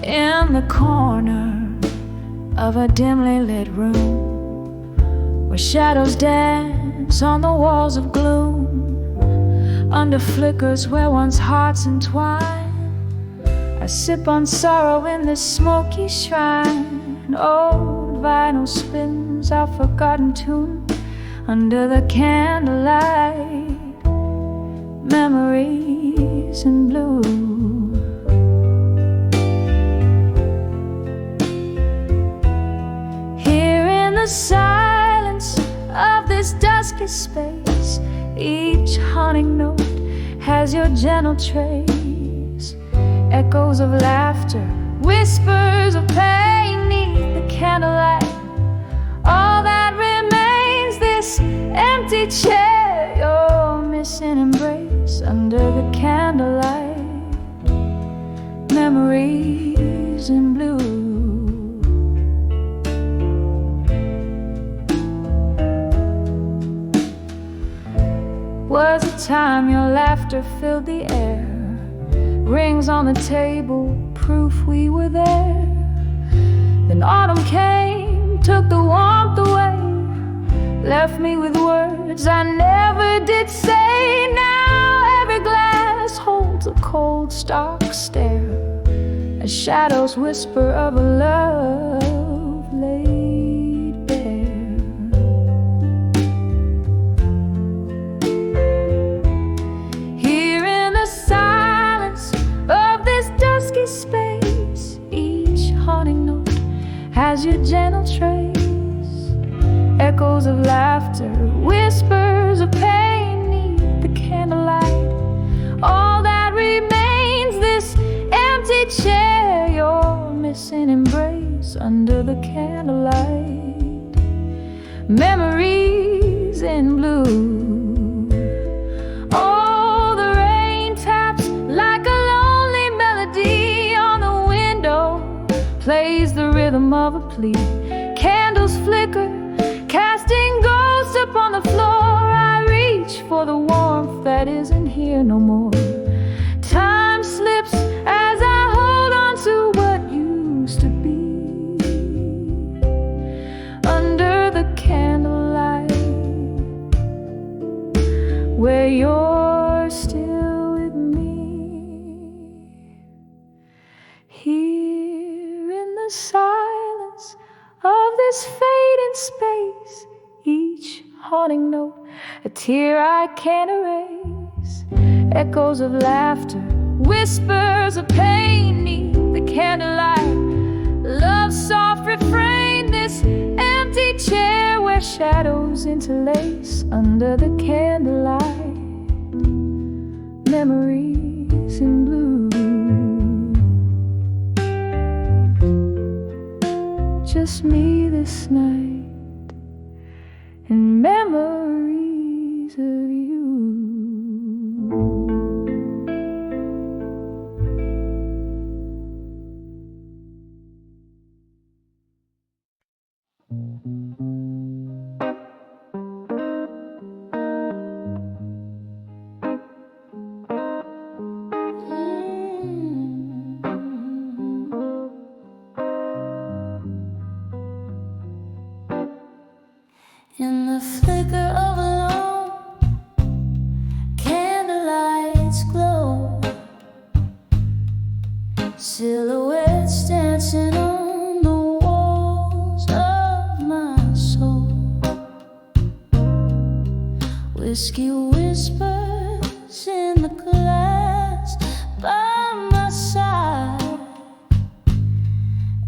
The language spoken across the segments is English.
in the corner of a dimly lit room, where shadows dance on the walls of gloom, under flickers where one's hearts entwine. I sip on sorrow in this smoky shrine. Old vinyl spins our forgotten tune under the candlelight. Memories in blue. Here in the silence of this dusky space, each haunting note has your gentle trace. Echoes of laughter, whispers of pain neath the candlelight. All that remains, this empty chair, your missing embrace under the candlelight. Memories in blue. Was a time your laughter filled the air, rings on the table, proof we were there. Then autumn came, took the warmth away, left me with words I never did say. Now every glass holds a cold, stark stare, as shadows whisper of a love laid bare. Here in the silence of this dusky space, each haunting note has your gentle trace. Echoes of laughter, whispers of pain neath the candlelight. All that remains, this empty chair, your missing embrace under the candlelight. Memories in blue. Oh, the rain taps like a lonely melody on the window, plays the rhythm of a plea. Candles flicker, casting ghosts upon the floor. I reach for the warmth that isn't here no more. Time slips as I hold on to what used to be. Under the candlelight, where you're still with me. Here in the silence of this fading space, each haunting note a tear I can't erase. Echoes of laughter, whispers of pain neath the candlelight. Love's soft refrain, this empty chair where shadows interlace under the candlelight. Memories in blue. Just me this night, and memories of you. In the flicker of a lone candlelight's glow, silhouettes dancing on the walls of my soul. Whiskey whispers in the glass by my side,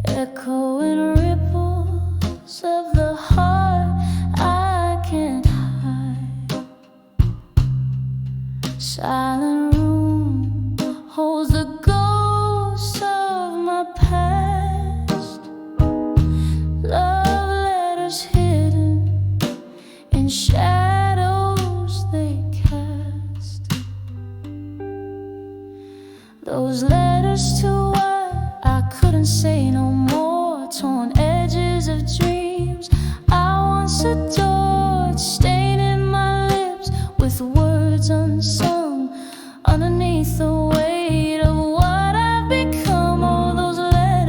echoing ripples of the heart I can't hide. Silent room holds the ghost of my past. Love letters hidden in shadows they cast. Those letters to what I couldn't say no more. Torn edges of dreams I once adored, staining my lips with words unsung underneath the weight of what I've become. All those letters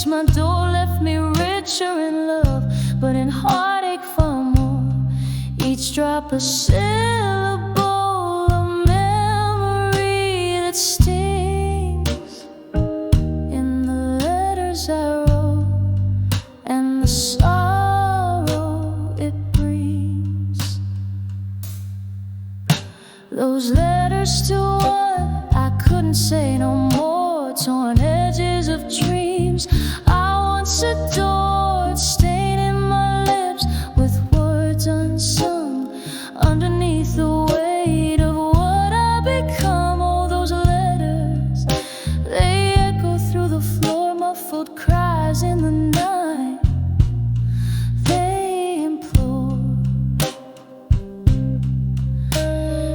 reached my door, left me richer in love, but in heartache far more. Each drop a syllable, a memory that stings in the letters I wrote and the sorrow it brings. Those letters to one I couldn't say no more, torn edges of dreams I once adored, staining my lips with words unsung. Underneath the weight of what I become, all those letters, they echo through the floor, muffled cries in the night. They implore,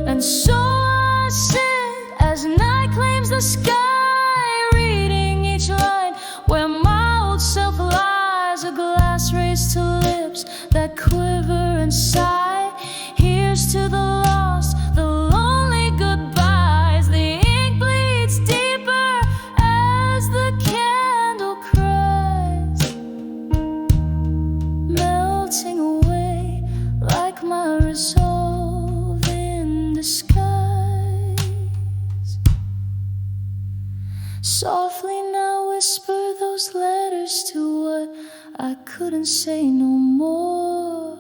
and so I sit as night claims the sky, reading each line where my old self lies. A glass raised to lips that quiver and sigh. Here's to the lost, the lonely goodbyes. The ink bleeds deeper as the candle cries, melting away like my resolve in disguise. Softly now whisper those letters to what I couldn't say no more,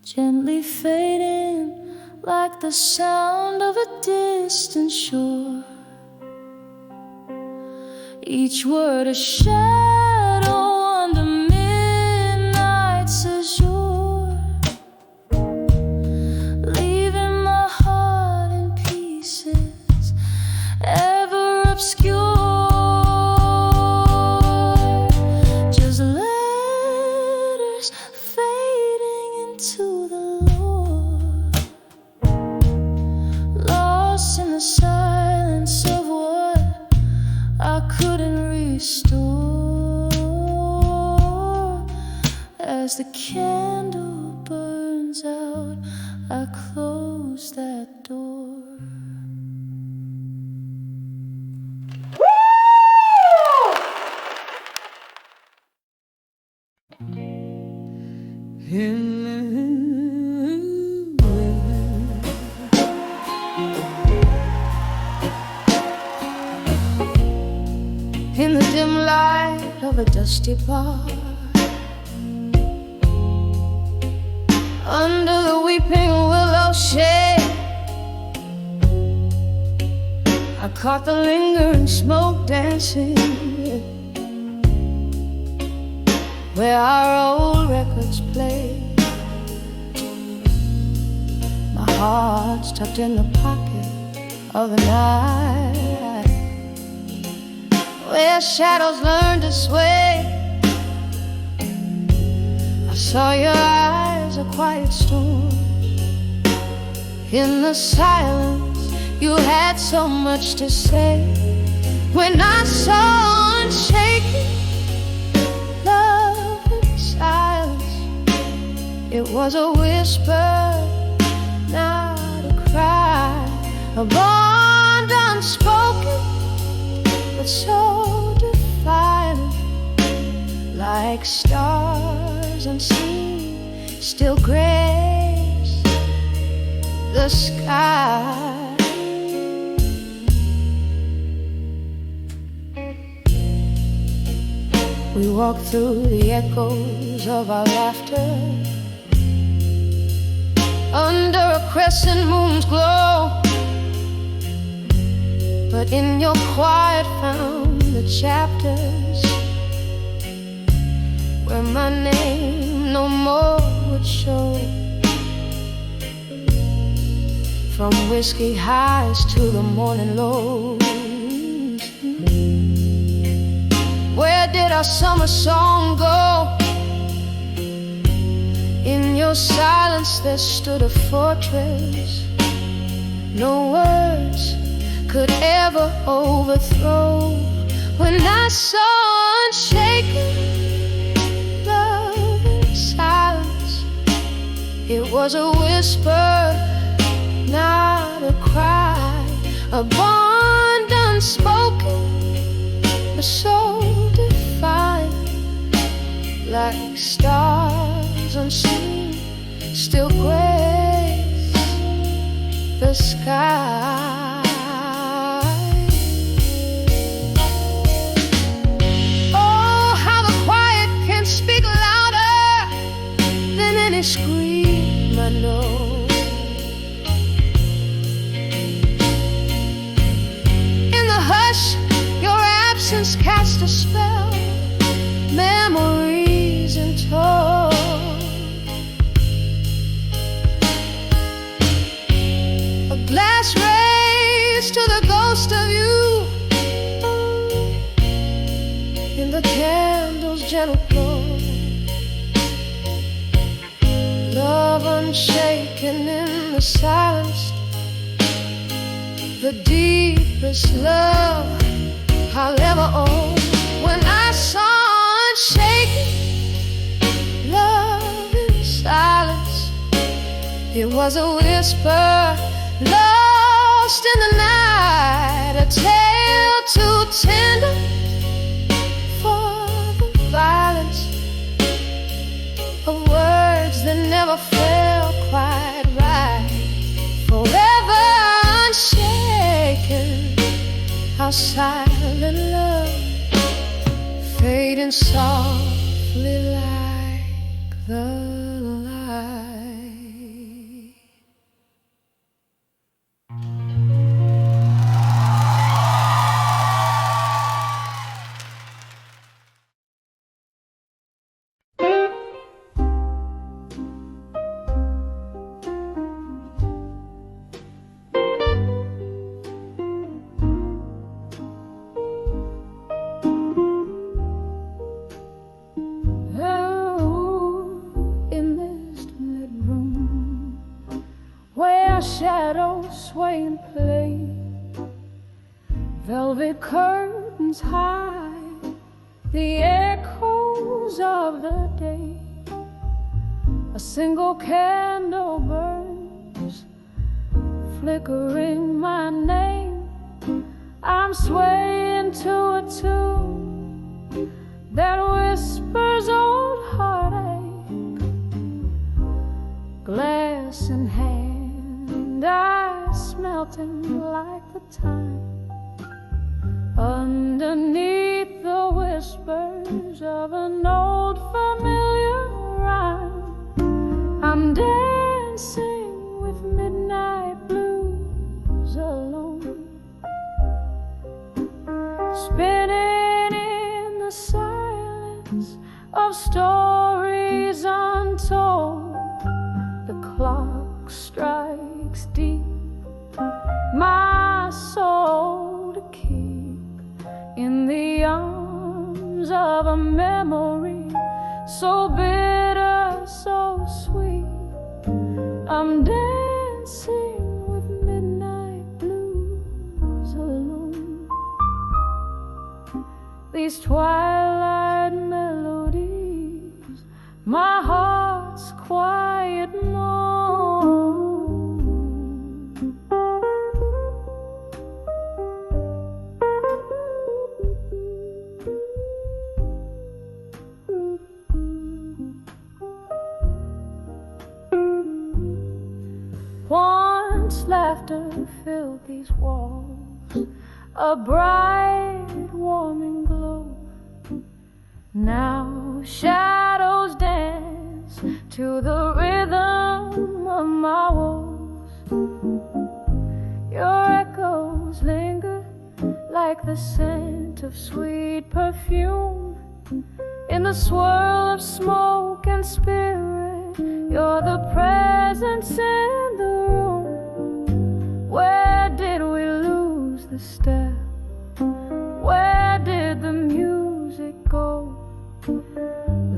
gently fading like the sound of a distant shore. Each word a shadow under midnight's azure, leaving my heart in pieces, ever obscure. Just letters fading into the Lord, lost in the silence of what I couldn't restore. As the candle burns out, I close that door. In the dim light of a dusty bar, under the weeping willow shade, I caught the lingering smoke dancing where our old records play. My heart's tucked in the pocket of the night, where shadows learn to sway. I saw your eyes, a quiet storm. In the silence, you had so much to say. When I saw unshaken love in silence, it was a whisper, not a cry, a bond unspoken, but so defiant, like stars unseen, still grace the sky. We walk through the echoes of our laughter, under a crescent moon's glow. But in your quiet found the chapters where my name no more would show. From whiskey highs to the morning lows, where did our summer song go? In your silence there stood a fortress no words could ever overthrow. When I saw unshaken love in silence, it was a whisper, not a cry, a bond unspoken, but so defiant, like stars unseen still grace the sky. Oh, how the quiet can speak louder than any scream I know. In the hush, your absence cast a spell, memories in tow. A glass raised to the ghost of you in the candle's gentle glow. Love unshaken in the silence, the deepest love I'll ever own. When I saw unshaken love in silence, it was a whisper lost in the night, a tale too tender for the violence of words that never felt quite right. Forever unshaken, our silent love fading softly like the light. Shadows sway and play, velvet curtains hide the echoes of the day. A single candle burns, flickering my name. I'm swaying to a tune that whispers old heartache. Glass in hand, ice melting like the time. Underneath the whispers of an old familiar rhyme, I'm dancing with midnight blues alone, spinning in the silence of stories untold. The clock strikes deep, my soul to keep in the arms of a memory so bitter, so sweet. I'm dancing with midnight blues alone. These twilight melodies, my heart's quiet moan. Once laughter filled these walls, a bright, warming glow. Now shadows dance to the rhythm of my woes. Your echoes linger like the scent of sweet perfume in the swirl of smoke and spirit. You're the presence in the room. Where did we lose the step? Where did the music go?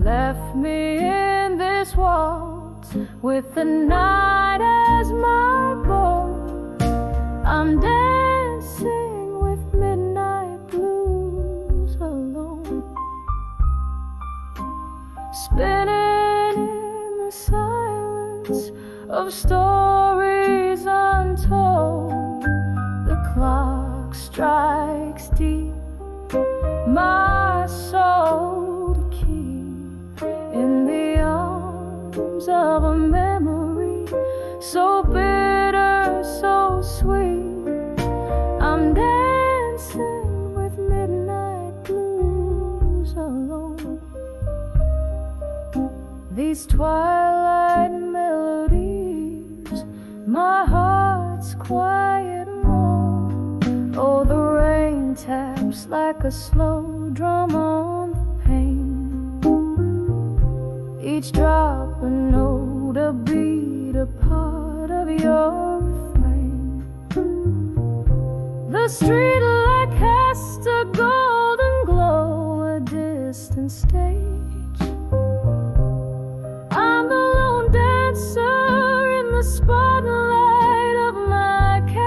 Left me in this waltz with the night as my bow. I'm dancing with midnight blues alone, spinning in the silence of stories untold. The clock strikes deep, my soul to keep of a memory, so bitter, so sweet. I'm dancing with midnight blues alone. These twilight melodies, my heart's quiet moan. Oh, the rain taps like a slow drum on the pane. Each drop a note, a beat, a part of your refrain. The streetlight casts a golden glow, a distant stage. I'm the lone dancer in the spotlight of my cage.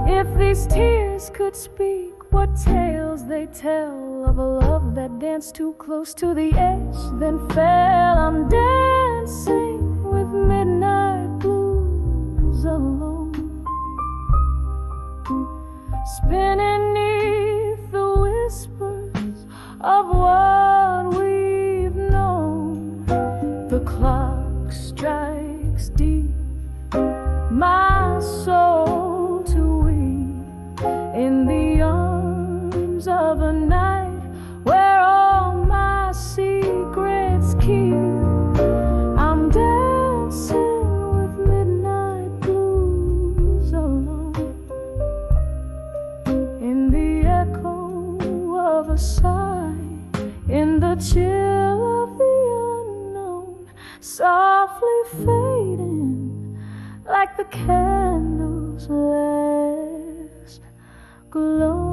If these tears could speak, what tales they tell of a love that danced too close to the edge, then fell. I'm dancing with midnight blues alone, spinning neath the whispers of what we've known. The clock strikes deep, my soul to weep in the arms of a night where all my secrets keep. I'm dancing with midnight blues alone, in the echo of a sigh, in the chill of the unknown, softly fading like the candle's last glow.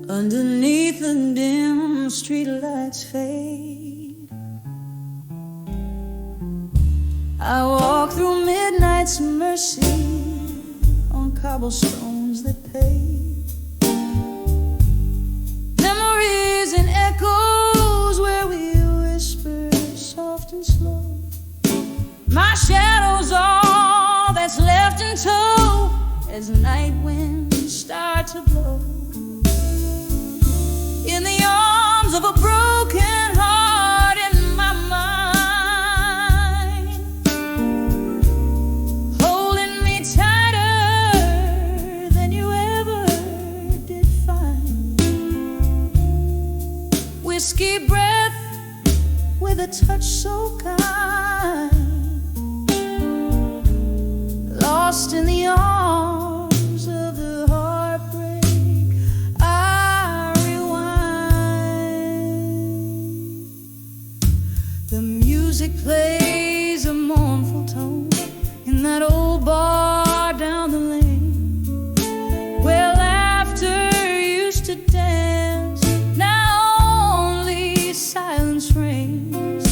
Underneath the dim streetlights fade, I walk through midnight's mercy on cobblestones that pave. Memories and echoes where we whisper soft and slow. My shadow's all that's left in tow as night winds start to blow. In the arms of a broken heart in my mind, holding me tighter than you ever did find. Whiskey breath with a touch so kind, lost in the arms of the heartbreak. I rewind. The music plays a mournful tone in that old bar down the lane, where laughter used to dance, now only silence reigns.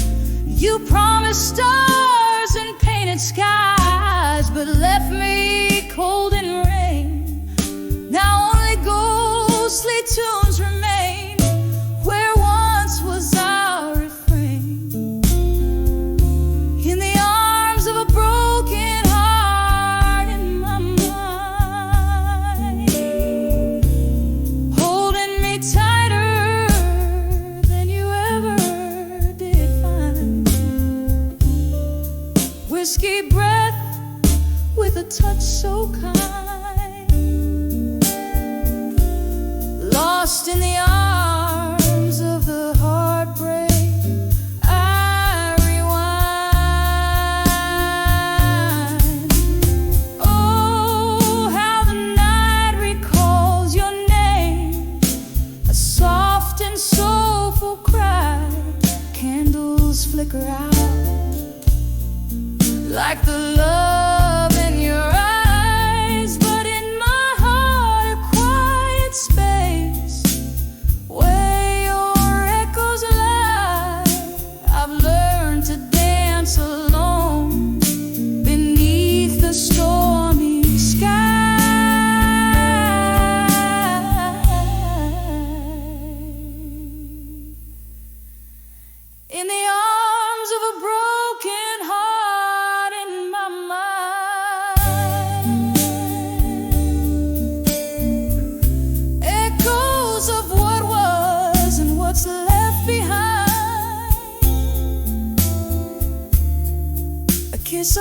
You promised stars and painted skies, but left me cold in rain. Now only ghostly tunes remain where once was our refrain. In the arms of a broken heart in my mind, holding me tighter than you ever did find. Whiskey breath with a touch so kind, lost in the arms of the heartbreak. I rewind. Oh, how the night recalls your name, a soft and soulful cry. Candles flicker out like the love in your eyes, but in my heart a quiet space where your echoes lie. I've learned to dance alone beneath the stormy sky. In the arms of a broken heart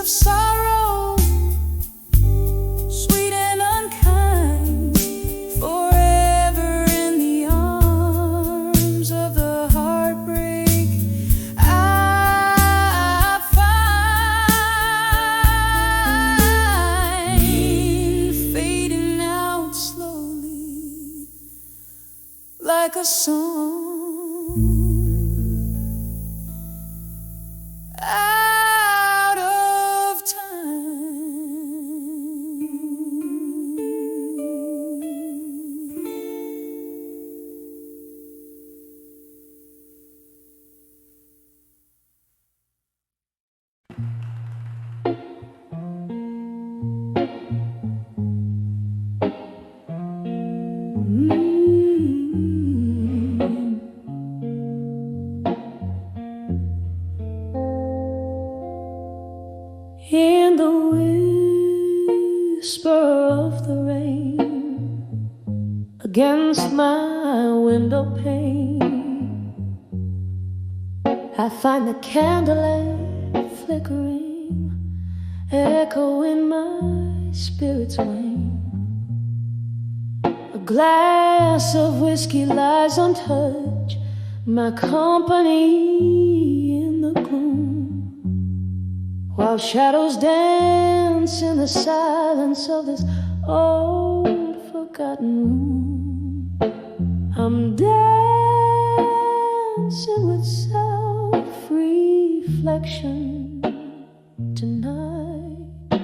of sorrow, sweet and unkind, forever in the arms of the heartbreak. I find fading out slowly like a song out of time. In the whisper of the rain against my window pane, I find the candlelight flickering, echo in my spirit's wing. A glass of whiskey lies untouched, my company in the gloom, while shadows dance in the silence of this old forgotten room. I'm dancing with self-reflection tonight,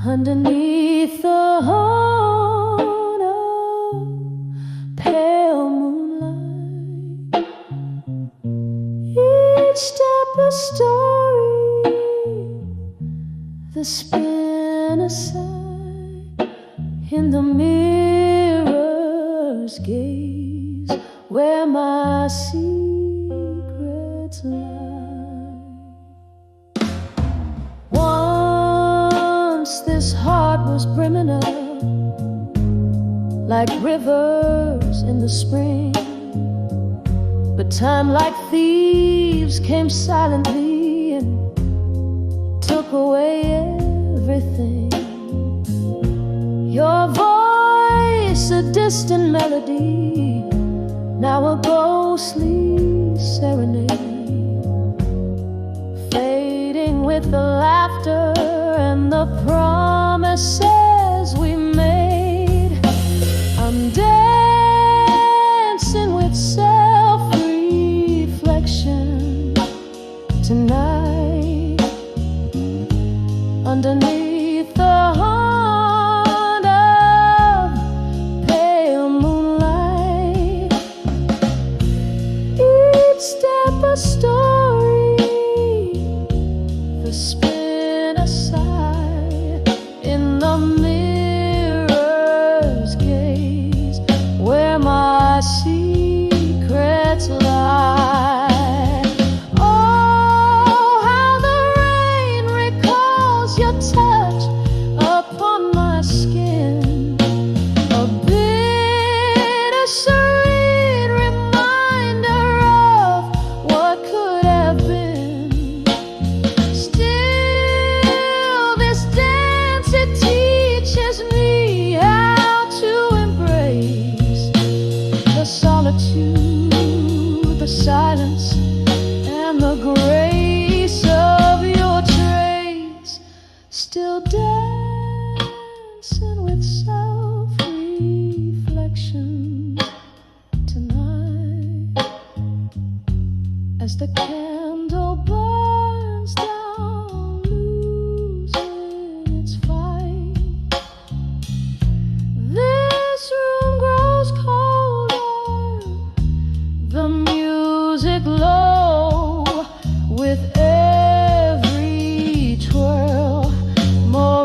underneath the horn of pale moonlight. Each step a story, the spin aside in the mirror's gaze, where my secrets lie. Once this heart was brimming up like rivers in the spring, but time like thieves came silently and took away everything. Your voice, a distant melody, now a ghostly serenade, fading with the laughter and the promises we made. I'm dancing with self-reflection tonight, underneath the horn of pale moonlight. Each step a story, the spin aside in the mirror's gaze, where my secrets lie. Touch upon my skin, a bittersweet reminder of what could have been. Still, this dance, it teaches me how to embrace the solitude, the silence, and the grace of your trace. Still dancing with self-reflection tonight, as the candle burns down, losing its fight. This room grows colder, the music low, with every twirl more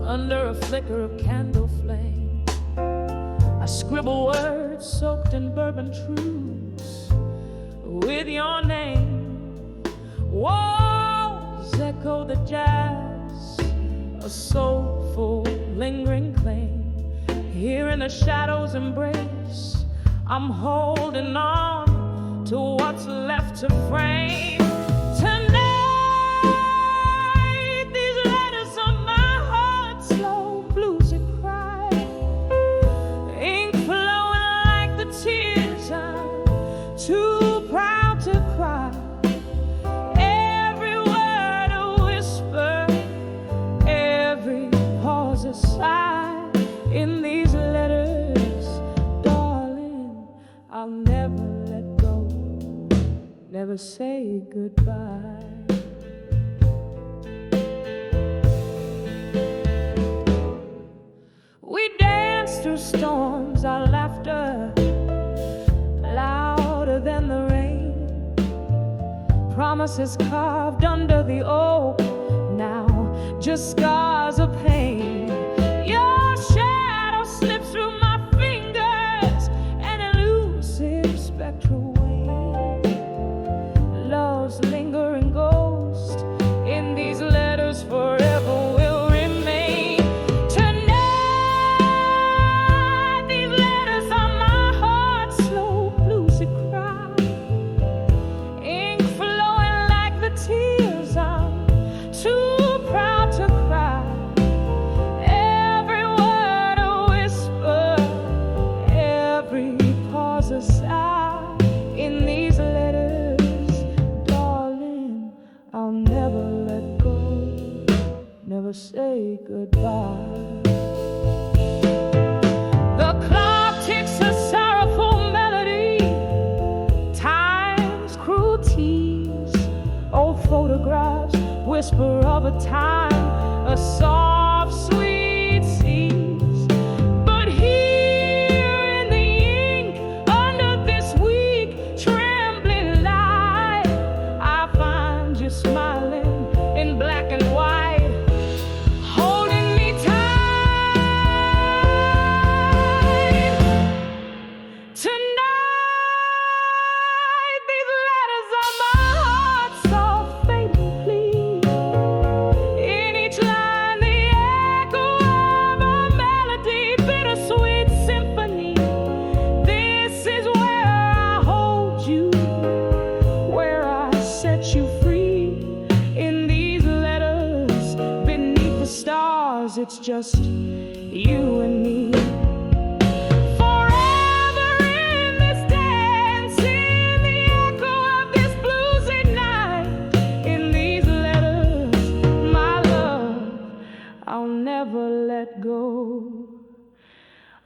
under a flicker of candle flame. I scribble words soaked in bourbon truths with your name. Walls echo the jazz, a soulful, lingering claim. Here in the shadows' embrace, I'm holding on to what's left to frame. In these letters, darling, I'll never let go, never say goodbye. We danced through storms, our laughter louder than the rain. Promises carved under the oak, now just scars of pain. Slips through my fingers, an elusive spectral wave. Love's lingering ghost in these letters forever will remain. Tonight, these letters are my heart's slow bluesy cry. Ink flowing like the tears I'm too proud to cry. Aside in these letters, darling, I'll never let go, never say goodbye. The clock ticks a sorrowful melody, time's cruel tease, old photographs whisper of a time, a soft, sweet sea. Smiling in black and white, holding me tight. Tonight, these letters are my heart's soft fading plea. In each line, the echo of a melody, bittersweet symphony. This is where I hold you, where I set you free. Stars, it's just you and me. Forever in this dance, in the echo of this bluesy night. In these letters, my love, I'll never let go.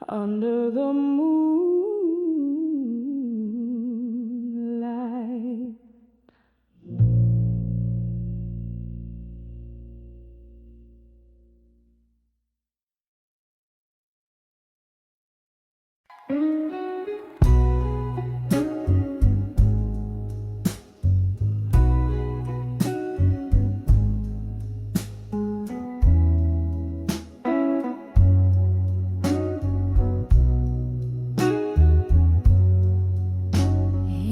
Under the moonlight.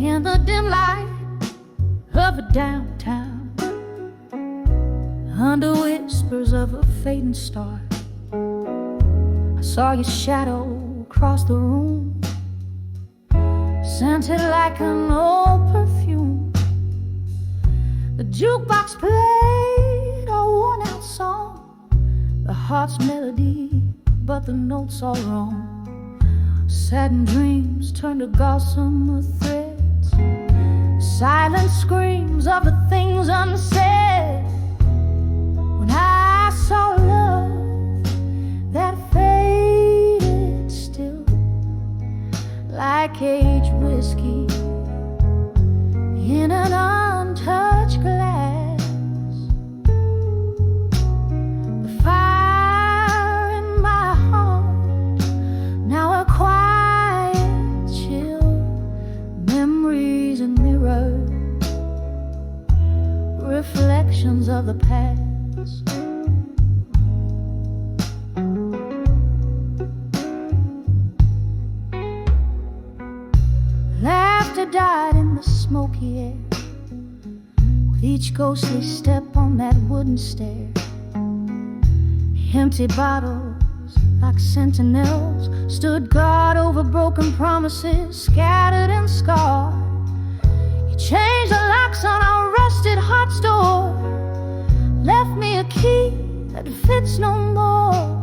In the dim light of a downtown, under whispers of a fading star, I saw your shadow across the room, scented like an old perfume. The jukebox played a worn-out song, the heart's melody, but the notes all wrong. Saddened dreams turned to gossamer threads, silent screams of the things unsaid. When I saw love that faded still, like aged whiskey in an untouched glass, the fire in my heart now a quiet chill, memories and mirrors, reflections of the past. smoky air, with each ghostly step on that wooden stair. Empty bottles like sentinels stood guard over broken promises, scattered and scarred. You changed the locks on our rusted heart's door, left me a key that fits no more.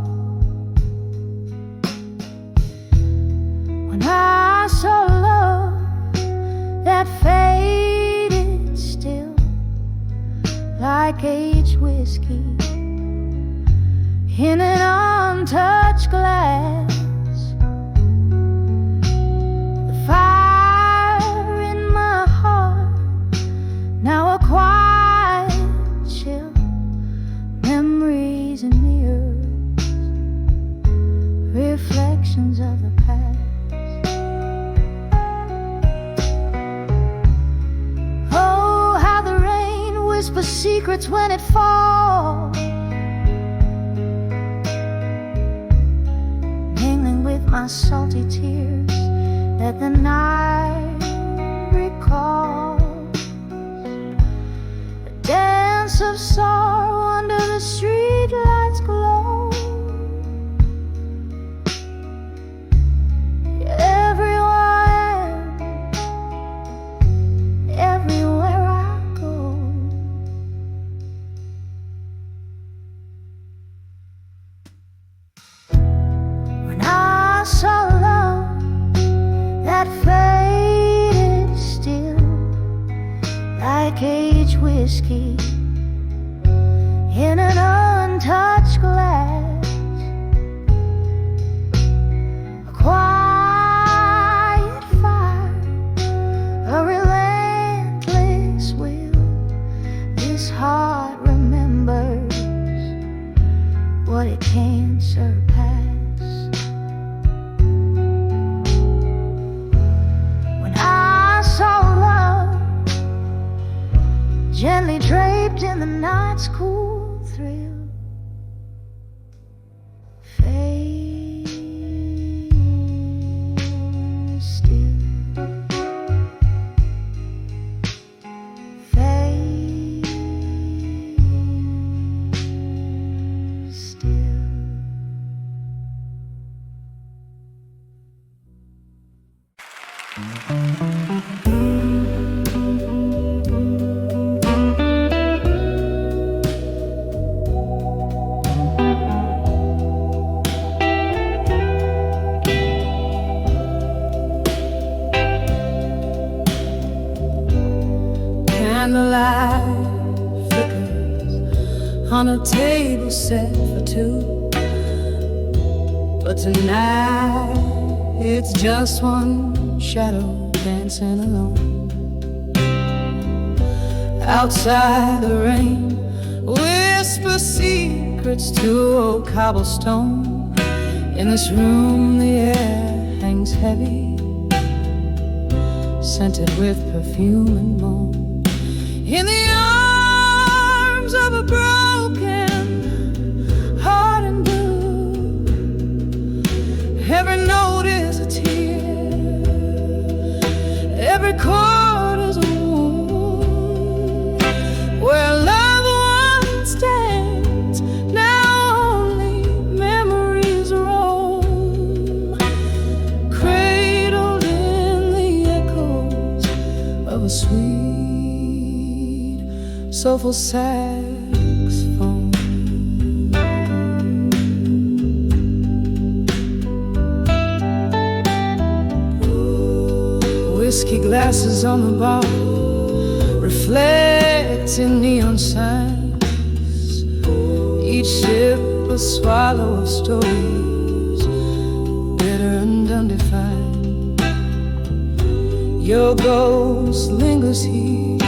When I saw love that faded still, like aged whiskey in an untouched glass, the fire in my heart now a quiet chill, memories in the earth, reflections of the past. Oh, how the rain whispers secrets when it falls, my salty tears that the night recalls. A dance of sorrow under the streetlights glow. Everywhere I am, everywhere I go. When I saw love that faded still, like aged whiskey in an untouched glass, a quiet fire, a relentless will. This heart remembers what it can't surpass. Gently draped in the night's cool thrill, fade still, fade still. Candlelight flickers on a table set for two, but tonight it's just one shadow dancing alone. Outside the rain whispers secrets to old cobblestone. In this room the air hangs heavy, scented with perfume and moan. In the arms of a broken heart and blue, every note is a tear, every chord is a wound. Where love once danced, now only memories roam, cradled in the echoes of a sweet soulful saxophone. Whiskey glasses on the bar reflect in neon signs, each sip a swallow of stories, bitter and undefined. Your ghost lingers here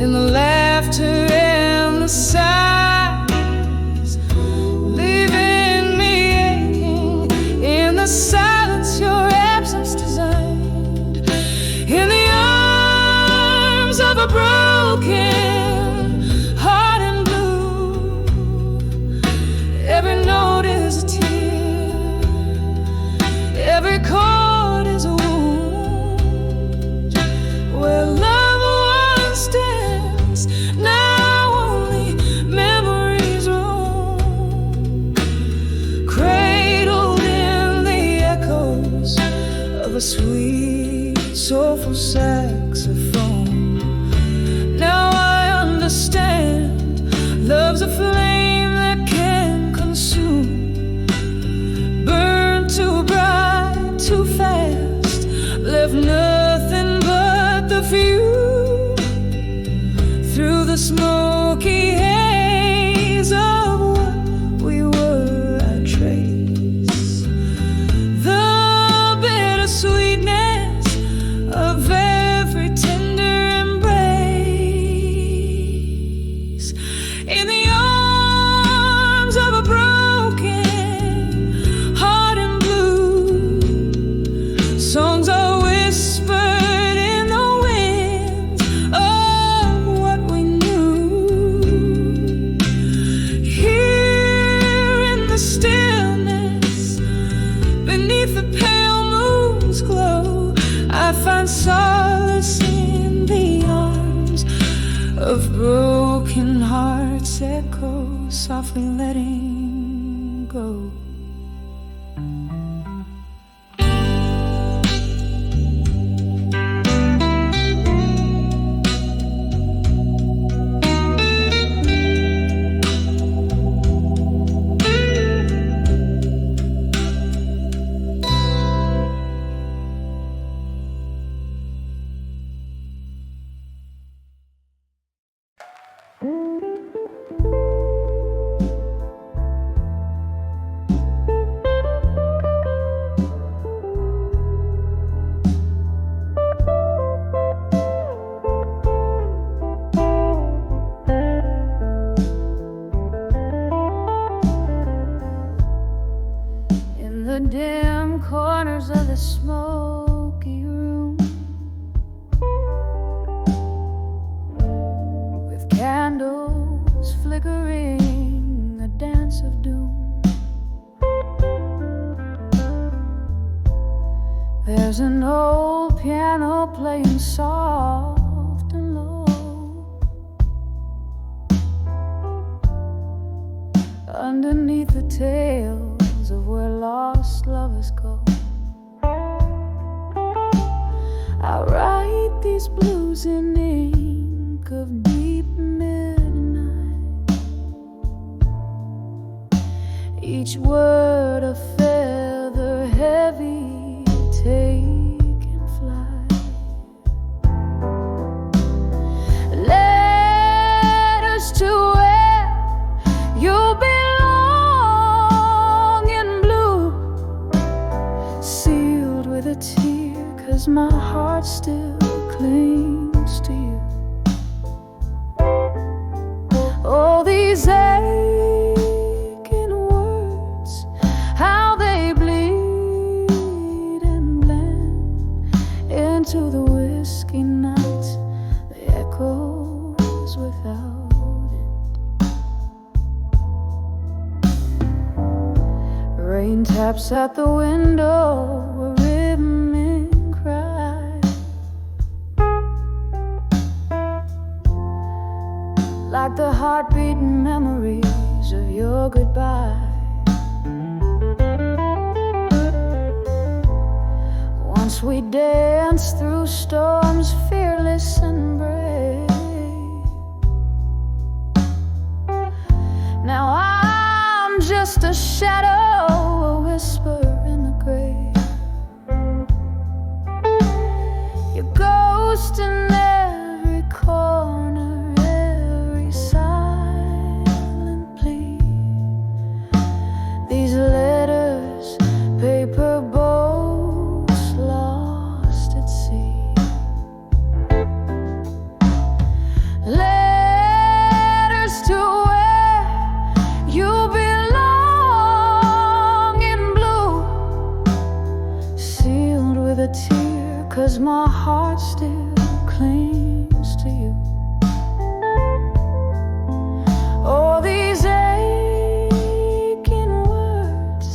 in the laughter and the sighs, leaving me aching in the silence your absence designed. In the arms of a broken heart and blue, every note is a tear, every chord is a wound. Where love soulful saxophone. Now I understand, love's a flame that can consume, burn too bright, too fast, left nothing but the view through the smoky haze of what we were. I trace the bittersweetness of every tender embrace in the arms of a broken heart and blue. Songs are whispered in the winds of what we knew. Here in the stillness, beneath the pale moon's glow, I find solace in the arms of broken hearts echo, softly letting go. In the dim corners of the smoky room, with candles flickering, a dance of doom, there's an old piano playing soft and low. Underneath the tales of where lost lovers go, I write these blues in ink of deep midnight, each word a feather heavy taking flight. Letters to where you'll belong in blue, sealed with a tear, 'cause my heart still clings to you. Oh, these aching words, how they bleed and blend into the whiskey night, the echoes without end. Rain taps at the window, a rhythmic cry, like the heartbeating memories of your goodbye. Once we danced through storms, fearless and brave. Now I'm just a shadow, a whisper in the grave. Your ghost in every corner, every silent plea. These letters, paper boats lost at sea. Letters to where you belong in blue, sealed with a tear, 'cause my heart still clings to you. Oh, these aching words,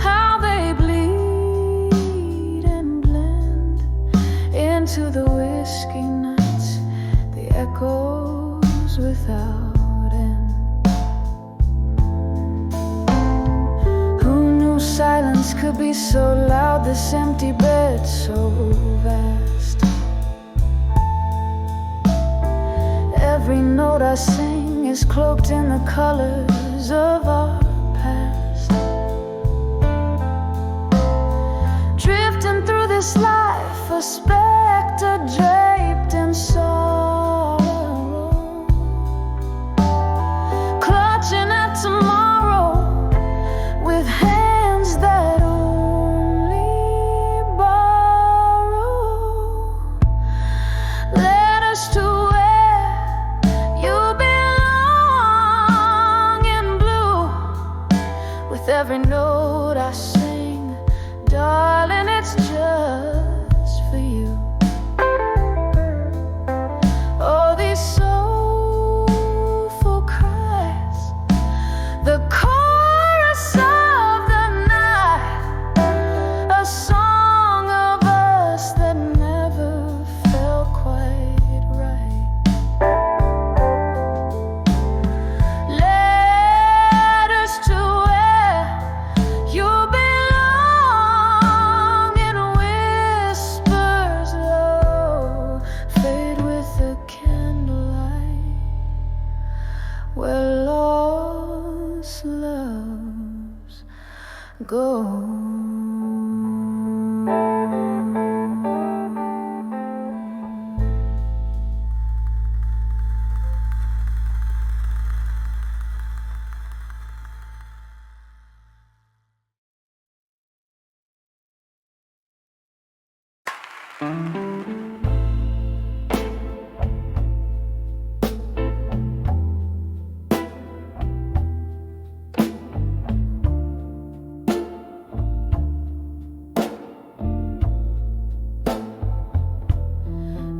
how they bleed and blend into the whiskey nights, the echoes without end. Who knew silence could be so loud, this empty bed so vast? Every note I sing is cloaked in the colors of our past. Drifting through this life, a specter draped in sorrow, clutching at tomorrow with hands that only borrow. Let us to every note I sing, darling, it's just for you. Oh, these soulful cries, the chorus of the night, a song of us that never felt quite right. Letters to you belong in whispers low, fade with the candlelight, where lost loves go.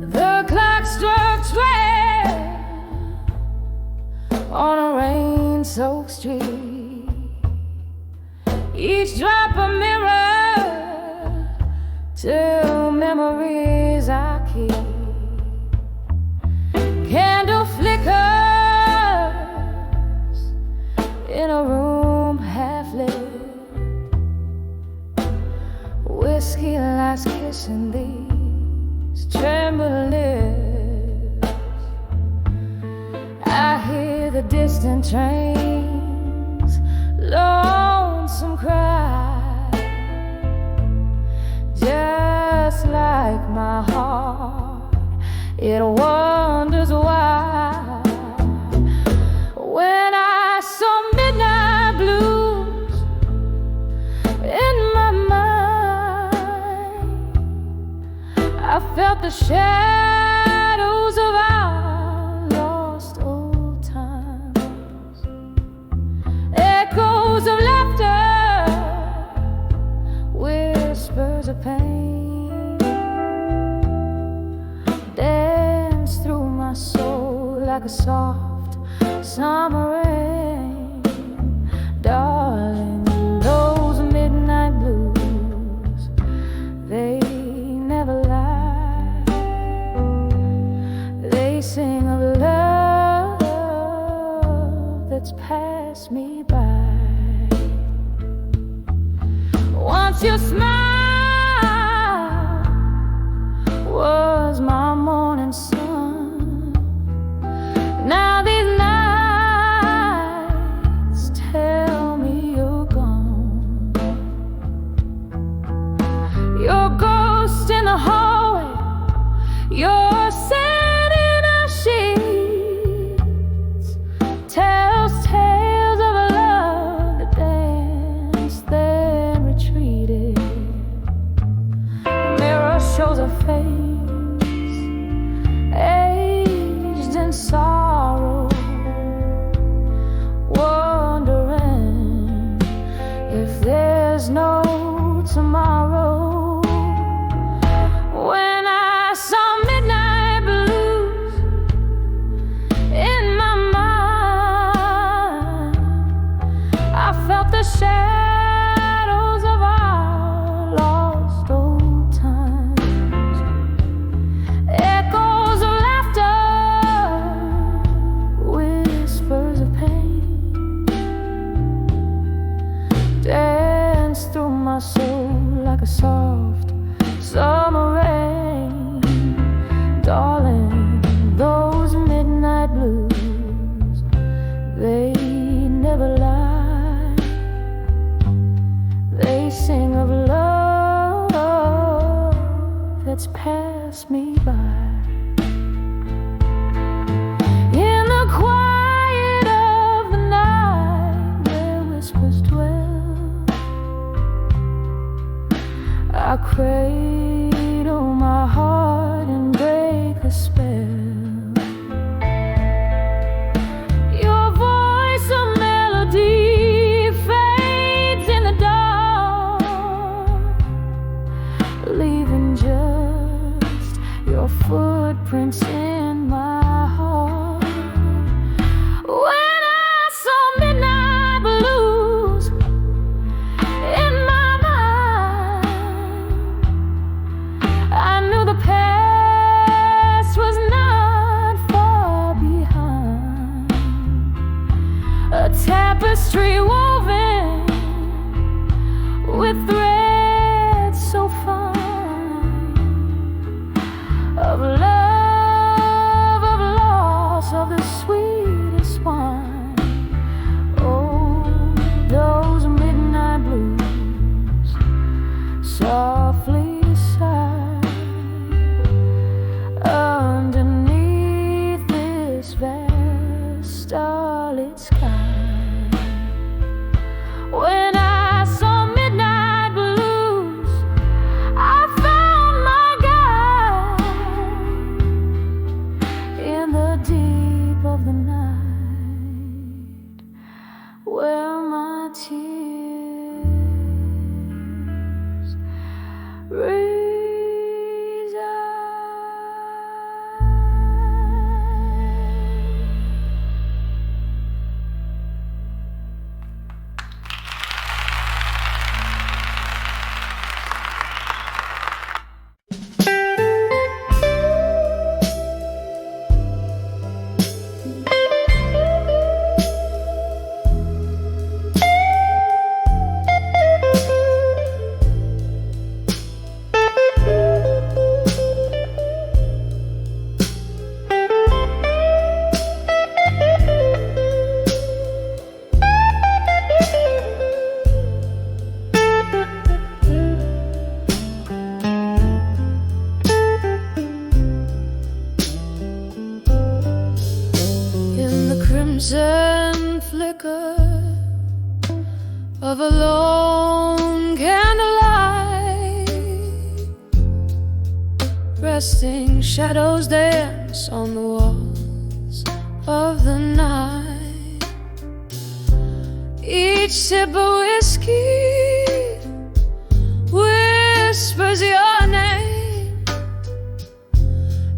The clock struck 12 on a rain-soaked street. Each drop a mirror to memories I keep. Candle flickers in a room half lit. Whiskey lights kissing these trembling lips. I hear the distant trains, lonesome cry, just like my heart, it wonders why. When I saw midnight blues in my mind, I felt the shadows of our lost old times, echoes of laughter, whispers of pain, dance through my soul like a soft summer rain. Darling, those midnight blues, they never lie. They sing of love that's passed me by. Once your smile was my morning sun. Now these nights tell me you're gone. Your ghost in the hallway, your sand in our sheets, tells tales of a love that danced then retreated. Mirror shows a face aged in sorrow, wondering if there's no tomorrow. When I saw midnight blues in my mind, I felt the shadows of our lost old times, echoes of laughter, whispers of pain, dance through my soul like a soft summer rain. Darling, those midnight tapestry woven with threads so fine of love, of loss, of the sweetest wine. Oh, those midnight blues softly sigh underneath this vast starlit sky. When I saw midnight blues, I found my guide in the deep of the night, where my tears reside. Crimson flicker of a lone candlelight, resting shadows dance on the walls of the night. Each sip of whiskey whispers your name,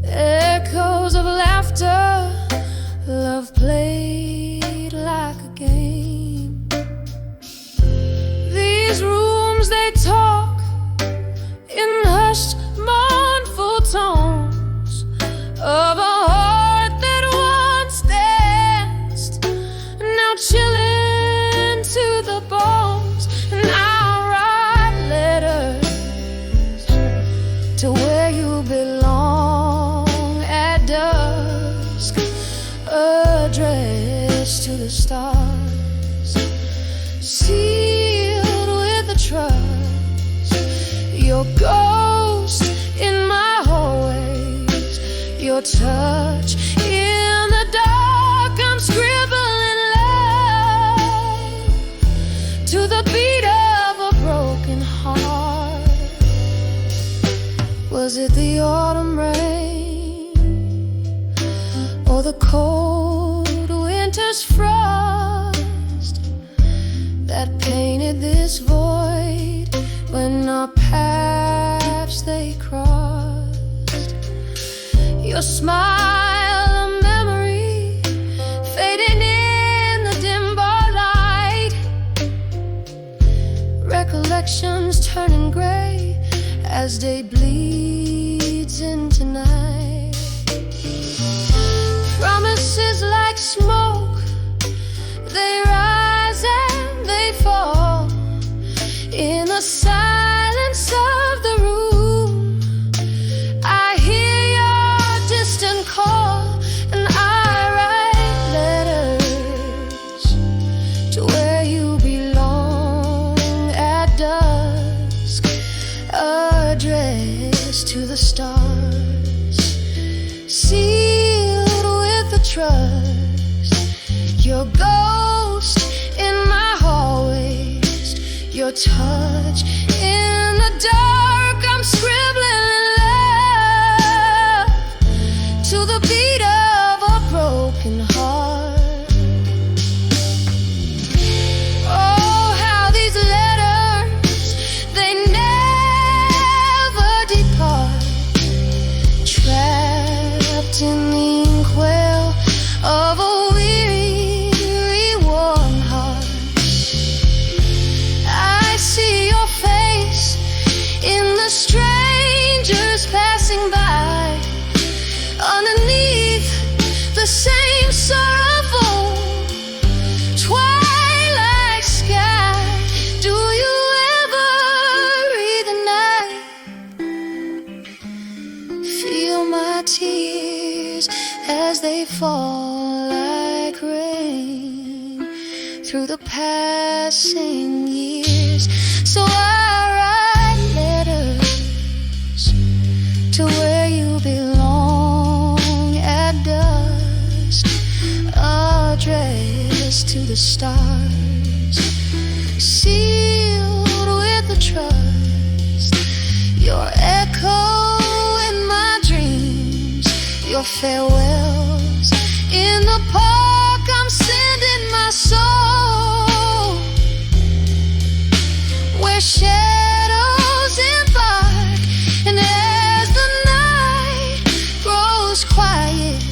echoes of laughter, love played like a game. These rooms, they talk in hushed, mournful tones of a heart that once danced, now chilling to the bones. And I'll write letters to where you belong at dusk, addressed to the stars, sealed with a trust. Your ghost in my hallways, your touch in the dark. I'm scribbling love to the beat of a broken heart. Was it the autumn rain or the cold winter's frost that painted this void when our paths they crossed? Your smile, a memory fading in the dim bar light, recollections turning gray as day bleeds into night. Promises like smoke, they rise and they fall in the silence of the room. I hear your distant call, and I write letters to where you belong at dusk, addressed to the stars, sealed with the trust. Your ghost in my hallways, your touch in the dark. I'm scribbling love to the beat of a broken heart. Oh, how these letters, they never depart, trapped in the inkwell of a weary, worn heart. I see your face in the strangers passing by underneath they fall like rain through the passing years. So I write letters to where you belong at dusk, addressed to the stars, sealed with the trust, your echo in my dreams, your farewells in the park. I'm sending my soul where shadows embark, and as the night grows quiet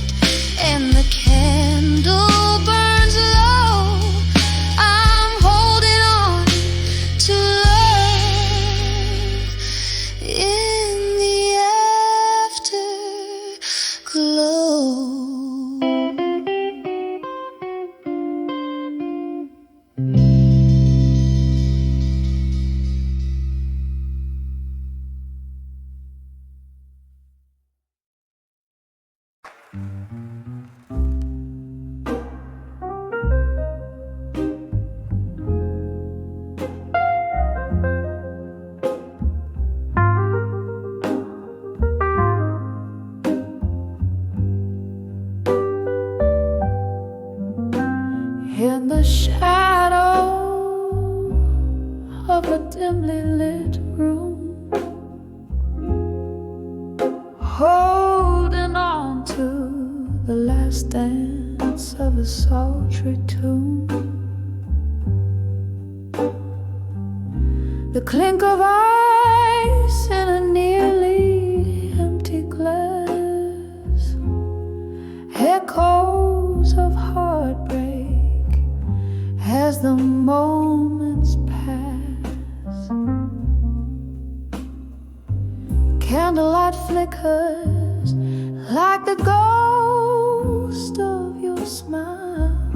and the candle burns low, I'm holding on to love in the afterglow. In the shadow of a dimly lit room, holding on to the last dance of a sultry tune, the clink of ice in a nearly empty glass, echoes of heartbreak as the moments pass. Candlelight flickers like the ghost of your smile,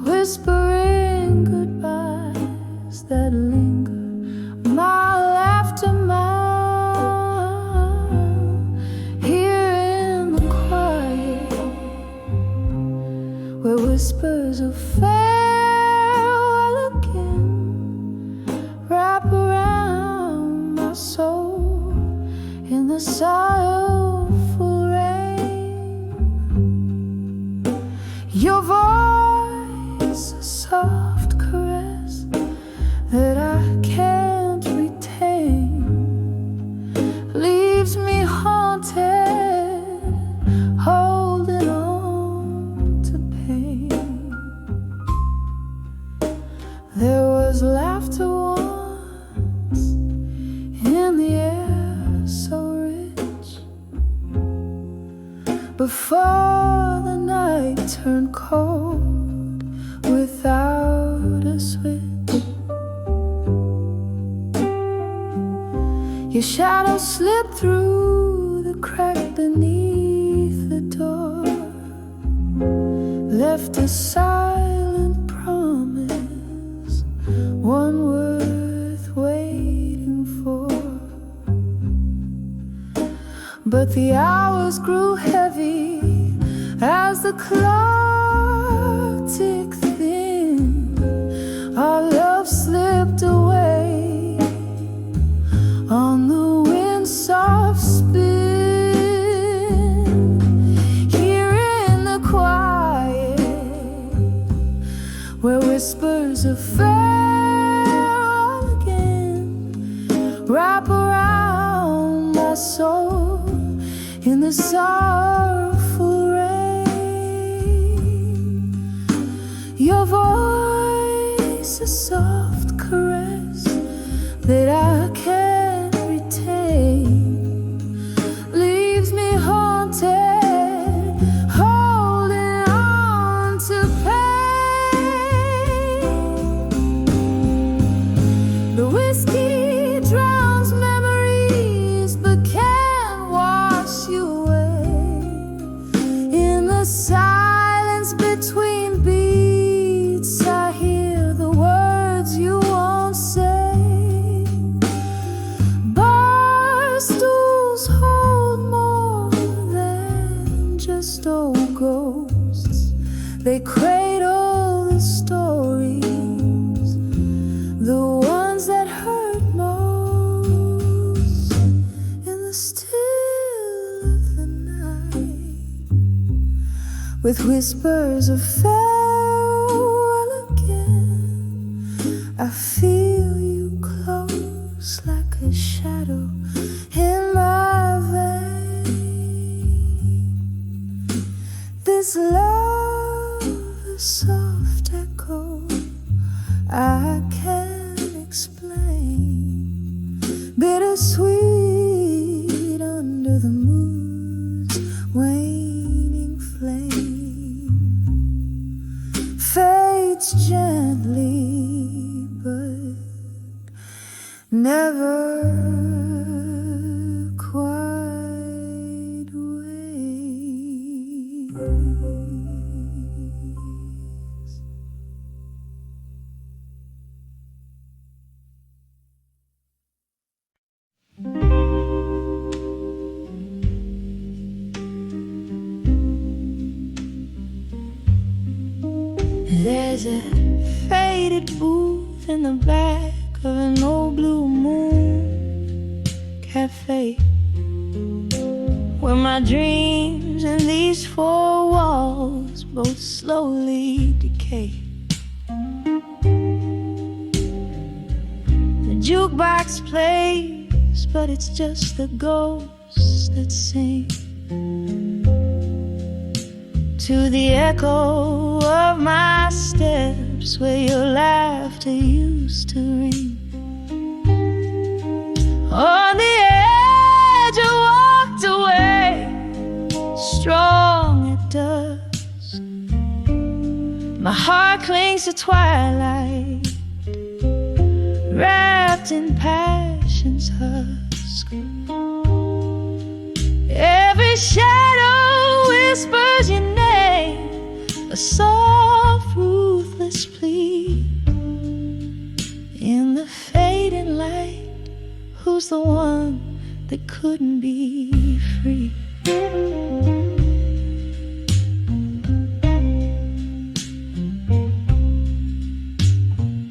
whispering goodbyes that linger mile after mile. Here in the quiet, where whispers of farewell again wrap around my soul in the sorrowful rain. Your voice, a soft caress that I can't retain, leaves me haunted, holding on to pain. There was laughter once in the air so rich, before the night turned cold without a switch. Your shadow slipped through the crack beneath the door, left a silent promise, one worth waiting for. But the hours grew heavy as the clock ticked thin. Our love slipped away on the wind's soft spin. Here in the quiet, where whispers of farewell again wrap around my soul in the sorrowful rain. Your voice, a soft caress that I can't retain, leaves me haunted, holding on to pain. The whiskey drowns memories but can't wash you away. In the silence between beats, I hear the words you won't say. with whispers of farewell again. I feel you close like a shadow in my vein. This love is soft echo I can't explain, bittersweet under the moon's waning flame. Fades gently, but never quite waves. There's a faded booth in the back of an old blue moon cafe, where my dreams and these four walls both slowly decay. The jukebox plays, but it's just the ghosts that sing to the echo of my steps where your laughter used to ring. On the edge I walked away, strong at dusk. My heart clings to twilight, wrapped in passion's husk. Every shadow whispers your name, a soft, ruthless plea. In the fading light, who's the one that couldn't be free?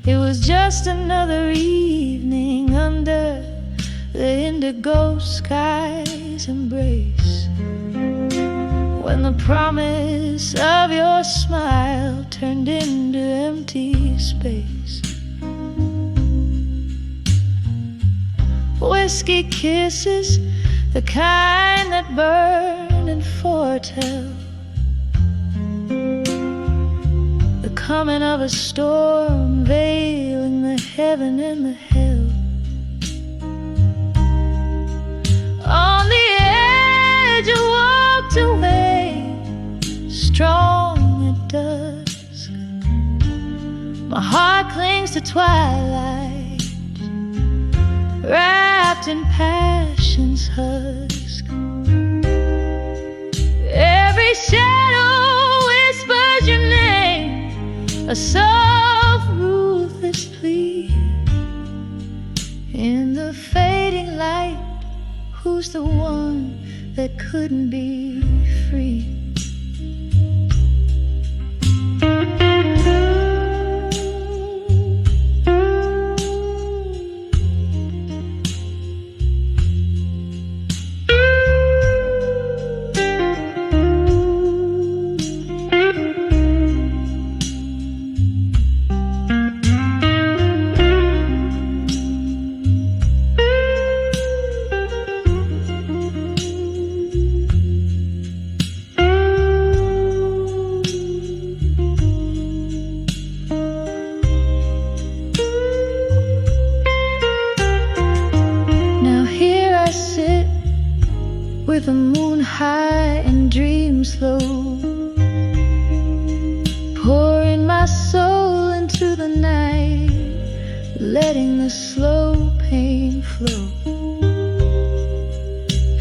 It was just another evening under the indigo sky's embrace, when the promise of your smile turned into empty space. Whiskey kisses, the kind that burn and foretell the coming of a storm, veiling the heaven and the hell. On the edge I walked away, strong at dusk. My heart clings to twilight, wrapped in passion's husk. Every shadow whispers your name, a soft, ruthless plea. In the fading light, who's the one that couldn't be free? With the moon high and dreams low, pouring my soul into the night, letting the slow pain flow.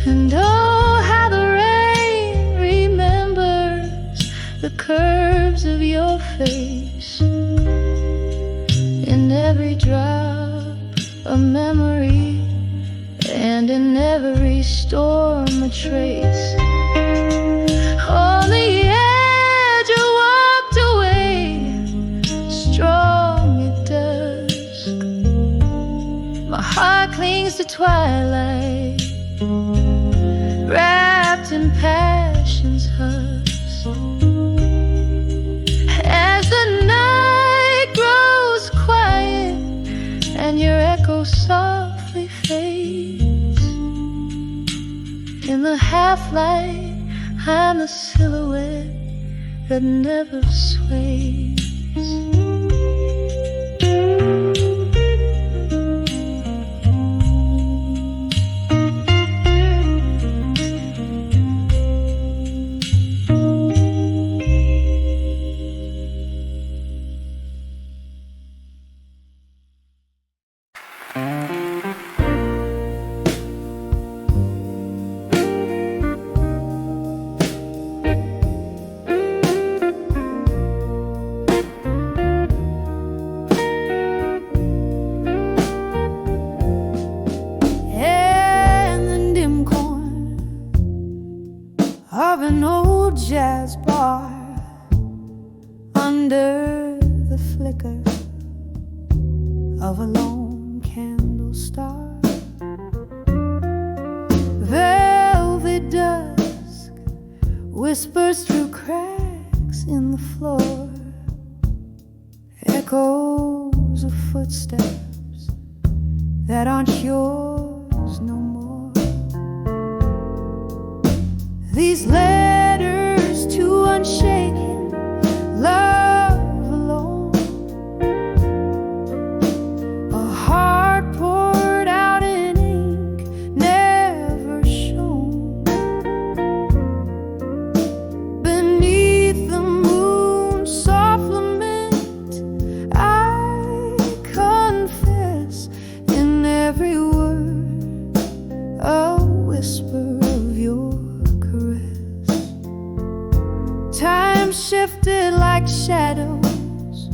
And oh, how the rain remembers the curves of your face, in every drop a memory, and in every storm a trace. On the edge I walked away, strong at dusk. My heart clings to twilight, wrapped in passion's husk. so softly fades in the half-light behind the silhouette that never sways. Of an old jazz bar, under the flicker of a lone candle star, velvet dusk whispers through cracks in the floor, echoes of footsteps that aren't yours no more. These letters to unshaken love alone, a heart poured out in ink never shown. Beneath the moon's soft lament, I confess in every word a whisper of your time shifted like shadows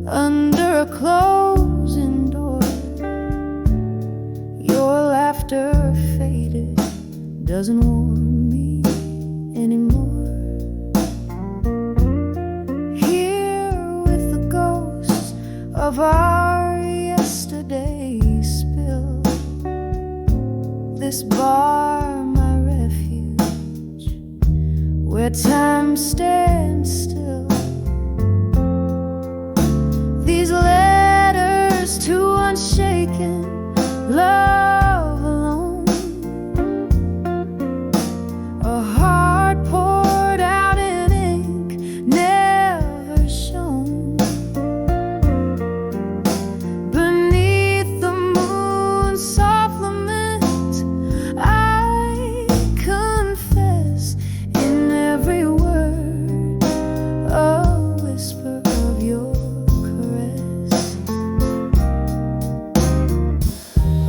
under a closing door. Your laughter faded, doesn't warm me anymore. Here with the ghosts of our yesterday spilled, this bar my refuge, where time stands still. These letters to unshaken love alone, a heart poured out in ink never shown. Beneath the moon's soft lament, I confess in every word a whisper of your caress.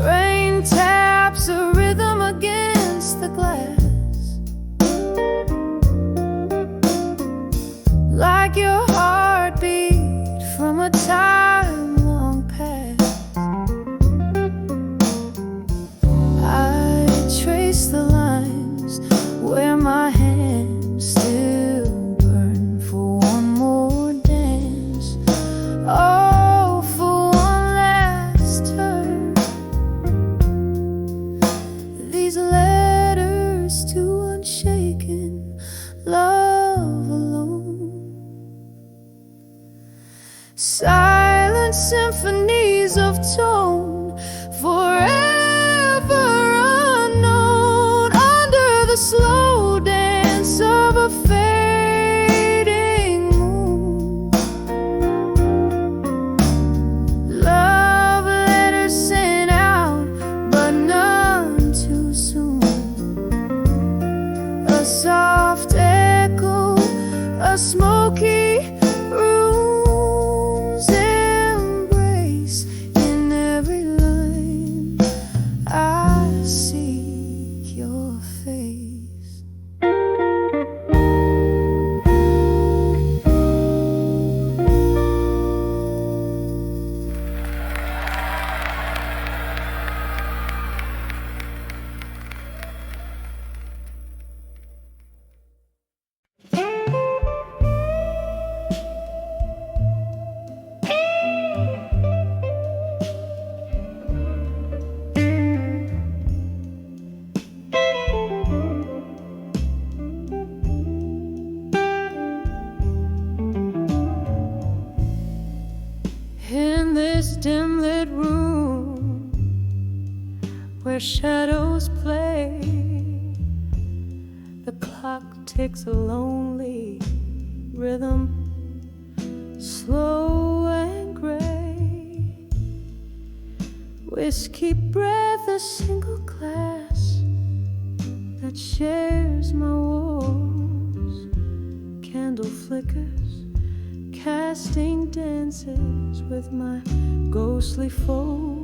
Rain taps a rhythm against the glass, like your heartbeat from a time long past. I trace the lines where my hands still burn for one more dance, oh, for one last turn. These letters to unshaken love alone, silent symphonies of tone, forever unknown, under the slow dance of a fading moon. Love letters sent out, but none too soon. A soft echo, a smoky room's embrace. In every line I seek your face. In this dim lit room, where shadows play. The clock takes a lonely rhythm, slow and gray. Whiskey breath, a single glass that shares my woes. Candle flickers, casting dances with my ghostly foes.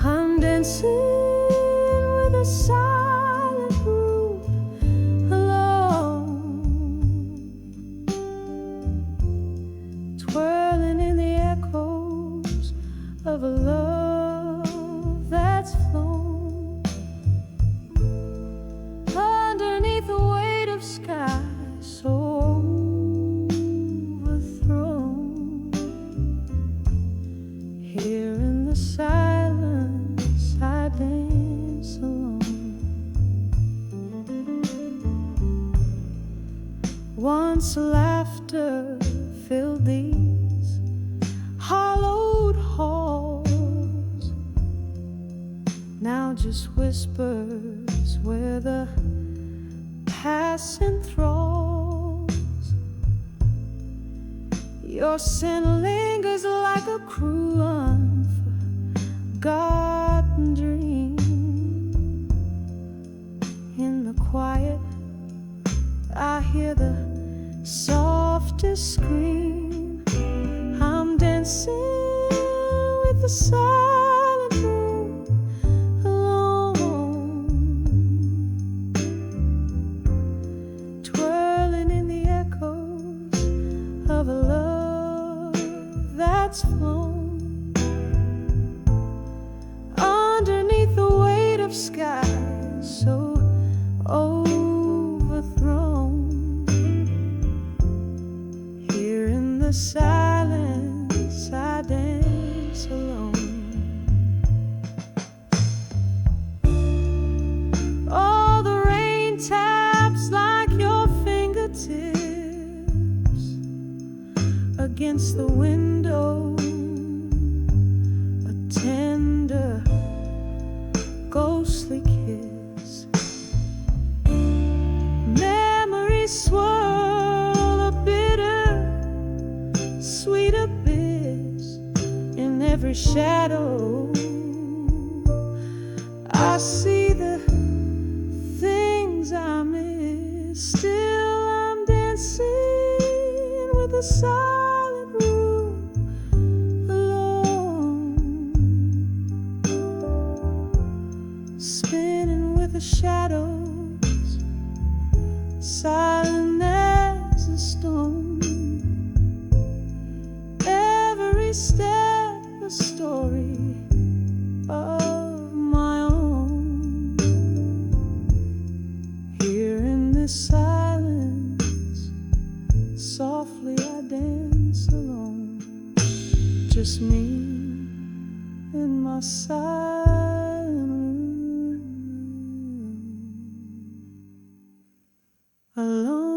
I'm dancing with a silent room alone, twirling in the echoes of a love that's flown underneath the weight of sky so overthrown. Here in the silence I dance alone. Once laughter filled these hollowed halls, now just whispers where the past enthralls. Your scent lingers like a cruel unforgotten dream. In the quiet I hear the softest scream. I'm dancing with the silent moon alone, twirling in the echoes of a love that's flown underneath the weight of sky so overthrown. Here in the silence I dance alone. All the rain taps like your fingertips against the window, a tender ghostly kiss. Memories swirl a bitter sweet abyss. In every shadow I see the things I miss. Still I'm dancing with a silent room alone, spinning with the shadows, silent as a stone. Every step a story of my own. Here in this silence, softly I dance alone. Just me in my silent room alone.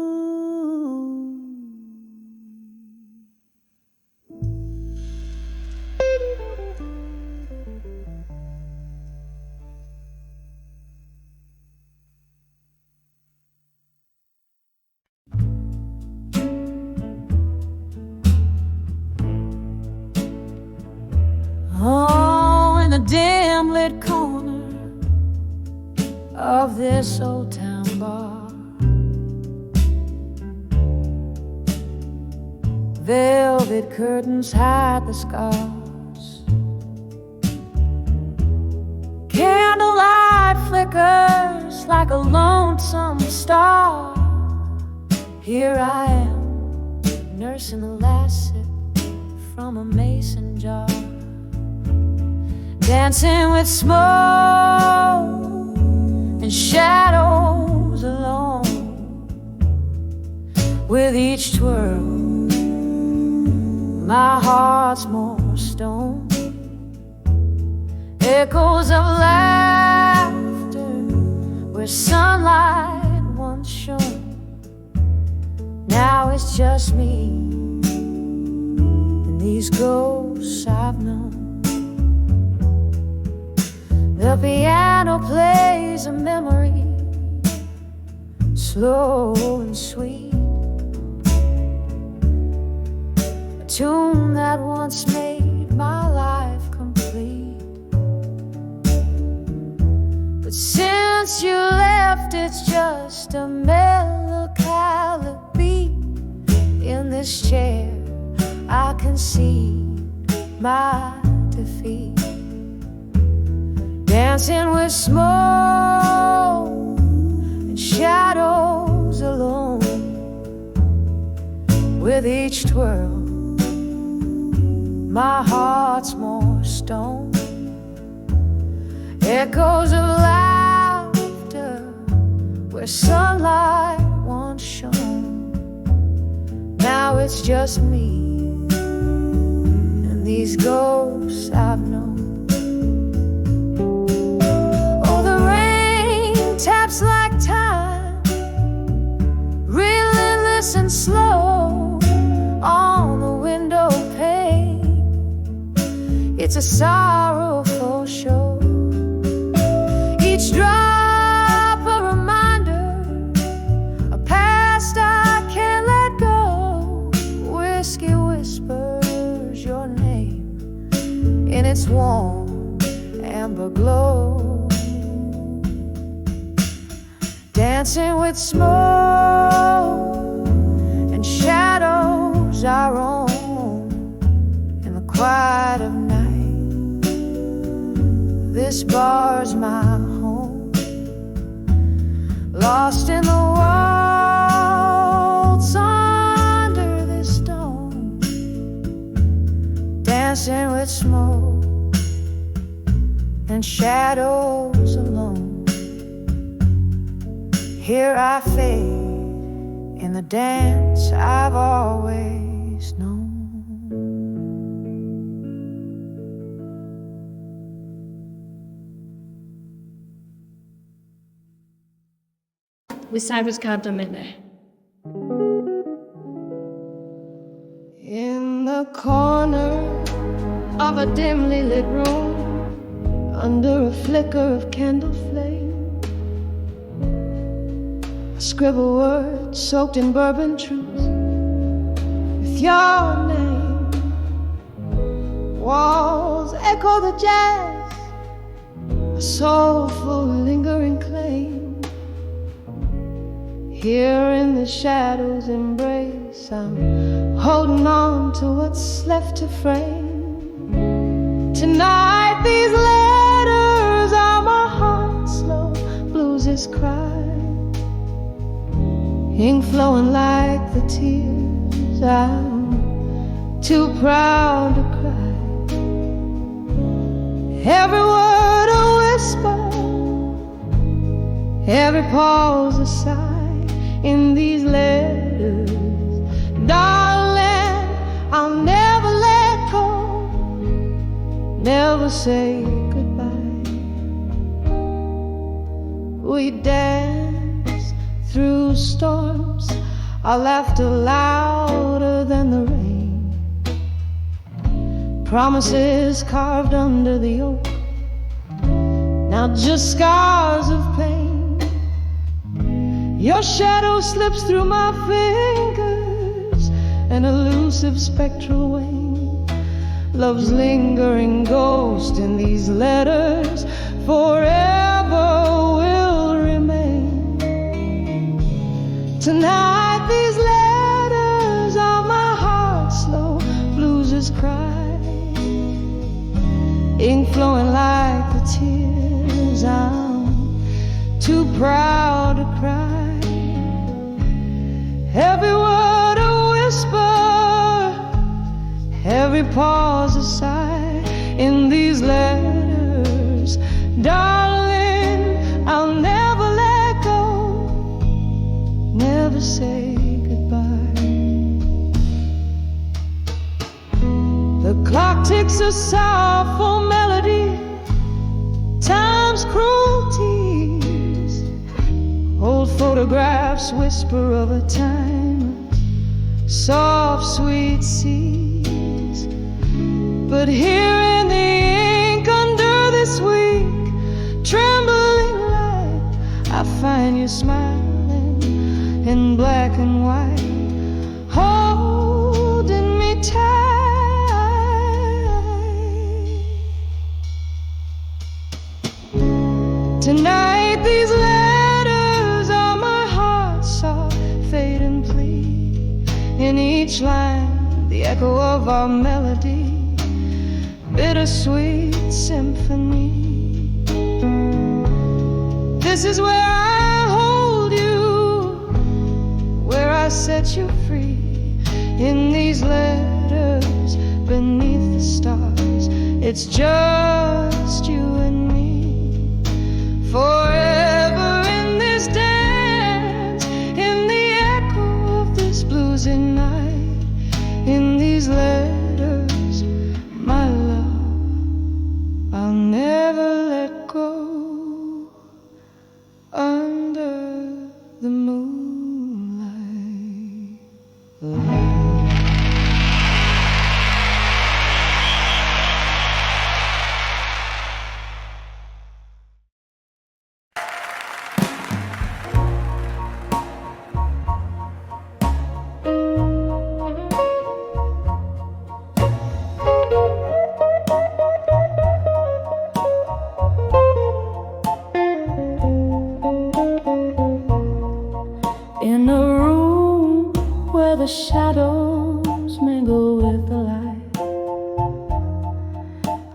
Oh, in a dim lit corner of this old town bar, velvet curtains hide the scars. Candlelight flickers like a lonesome star. Here I am, nursing the last sip from a mason jar, dancing with smoke and shadows alone. With each twirl, my heart's more stone. Echoes of laughter where sunlight once shone. Now it's just me and these ghosts I've known. The piano plays a memory, slow and sweet, a tune that once made my life complete. But since you left, it's just a melancholy beat. In this chair I can see my defeat, dancing with smoke and shadows alone. With each twirl my heart's more stone. Echoes of laughter where sunlight once shone. Now it's just me and these ghosts I've known. Oh, the rain taps like time, relentless and slow on the window pane. It's a sorrowful show. Each drop a reminder, a past I can't let go. Whiskey whispers your name in its warm amber glow. Dancing with smoke and shadows our own in the quiet of night. This bar's my home, lost in the waltz under this dome. Dancing with smoke and shadows alone. Here I fade in the dance I've always known. Wyssałeś każdą minę. In the corner of a dimly lit room, under a flicker of candle flame, I scribble words soaked in bourbon truth with your name. Walls echo the jazz, a soulful lingering claim. Here in the shadows' embrace, I'm holding on to what's left to frame. Tonight these letters are my heart's slow blues' cry, ink flowing like the tears I'm too proud to cry. Every word a whisper, every pause a sigh. In these letters, darling, I'll never let go, never say goodbye. We dance through storms, our laughter louder than the rain. Promises carved under the oak, now just scars of pain. Your shadow slips through my fingers, an elusive spectral wing. Love's lingering ghost in these letters forever will remain. Tonight these letters are my heart's slow blues' cry, ink flowing like the tears I'm too proud to cry. Every word a whisper, every pause a sigh. In these letters, darling, I'll never let go, never say goodbye. The clock ticks a sorrowful melody, time's cruelties. Old photographs whisper of a time, soft, sweet seas. But here in the ink under this week, find you smiling in black and white, holding me tight. Tonight these letters are my heart's soft fading plea. In each line the echo of our melody, bittersweet symphony. This is where I hold you, where I set you free. In these letters beneath the stars, it's just you and me. Forever in this dance, in the echo of this bluesy night. In these letters, my love, I'll never let go. Under the moonlight, in a room where the shadows mingle with the light,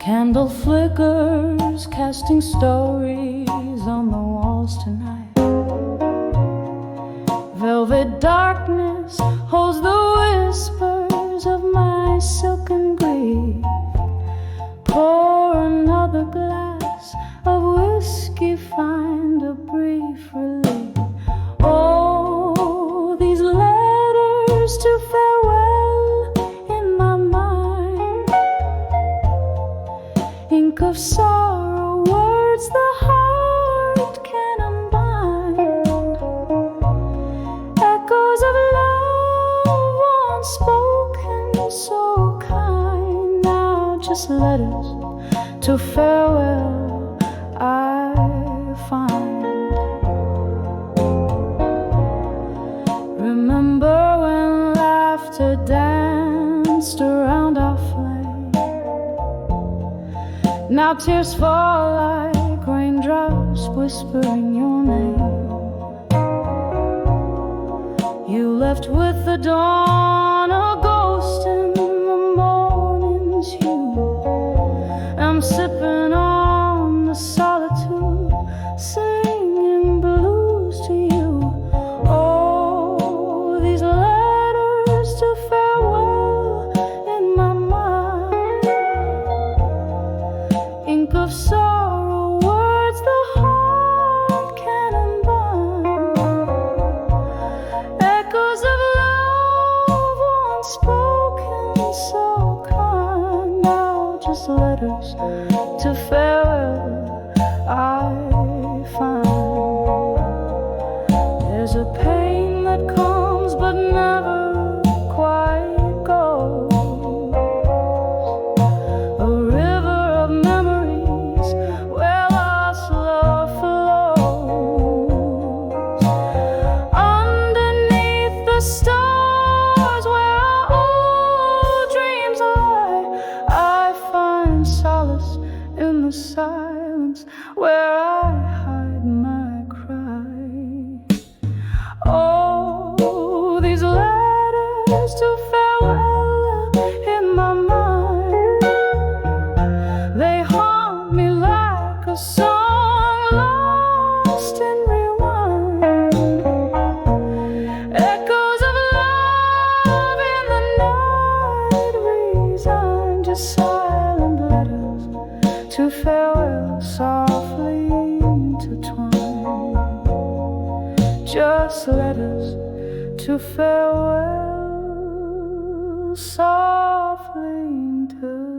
candle flickers casting stories on the walls tonight. Velvet darkness holds the whispers of my silken grief. Pour another glass of whiskey, find a brief relief. Oh, these letters to farewell in my mind, ink of sorrow, words the heart can unbind, echoes of love once spoken, so kind. Now just letters to farewell I find. Remember when laughter danced around our flame? Now tears fall like raindrops whispering your name. You left with the dawn, a ghost in the morning's hue. I'm sipping on the solitude, singing blues to you. Oh, these letters to farewell in my mind, ink of sorrow, words the heart can unbind, echoes of love once spoken, so kind. Now just letters to farewell I find. There's a pain that comes but never quite goes, a river of memories where lost love flows. Underneath the stars where our old dreams lie, I find solace in the silence where I hide my cry. Oh, these letters to farewell in my mind, they haunt me like a song lost in rewind, echoes of love in the night resigned, just silent letters to farewell, softly intertwined. Just letters to farewell, softly intertwined.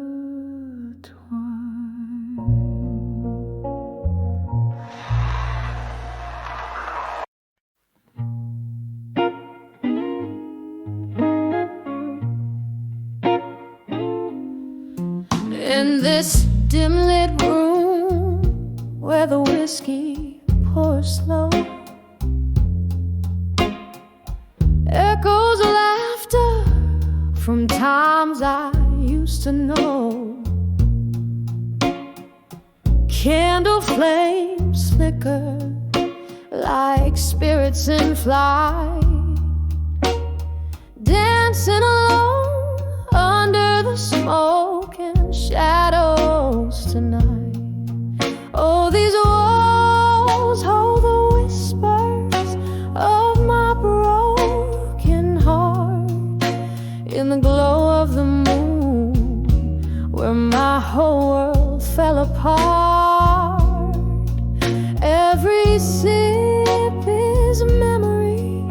In this dim lit room where the whiskey pours slow, from times I used to know. Candle flames flicker like spirits in flight, dancing alone under the smoke and shadows tonight. Oh, these walls hold the whispers of my broken heart in the glow of the moon, where my whole world fell apart. Every sip is a memory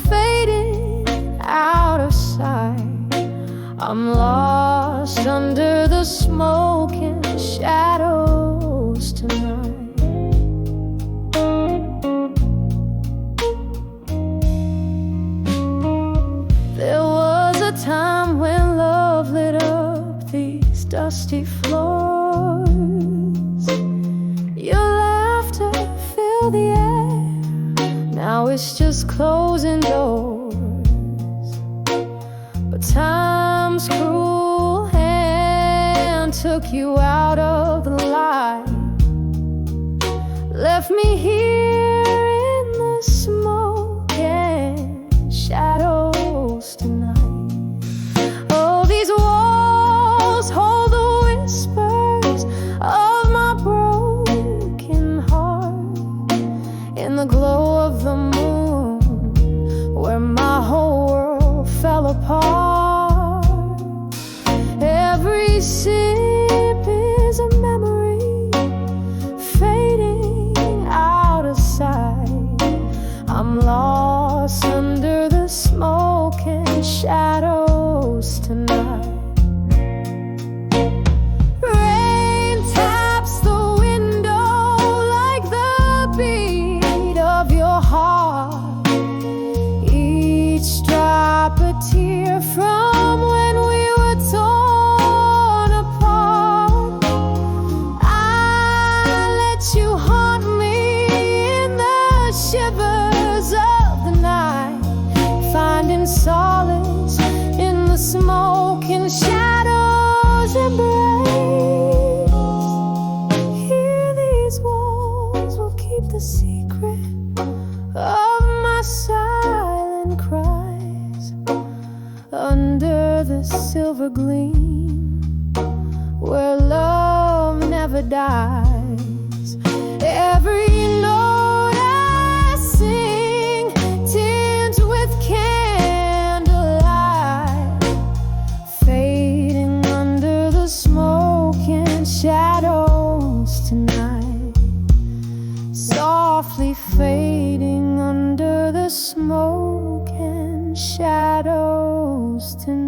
fading out of sight. I'm lost under the smoke and shadows tonight. There was a time when love lit up these dusty floors. Your laughter filled the air, now it's just closing doors. But time's cruel hand took you out of the light, left me here in the smoke and shadows tonight. Oh, these walls hold the whispers of my broken heart in the glow of the moon, where my whole world fell apart. Every sip is a memory fading out of sight. I'm lost under the smoke and shadows tonight. Rain taps the window like the beat of your heart, each drop a tear from when we were torn apart. I let you haunt me in the shivers of the night, finding solace in the smoke and shadows embrace. Here these walls will keep the secret of my silent cries, under the silver gleam where love never dies. Every note I sing tinged with candlelight, fading under the smoke and shadows tonight, softly fading under the smoke and shadows tonight.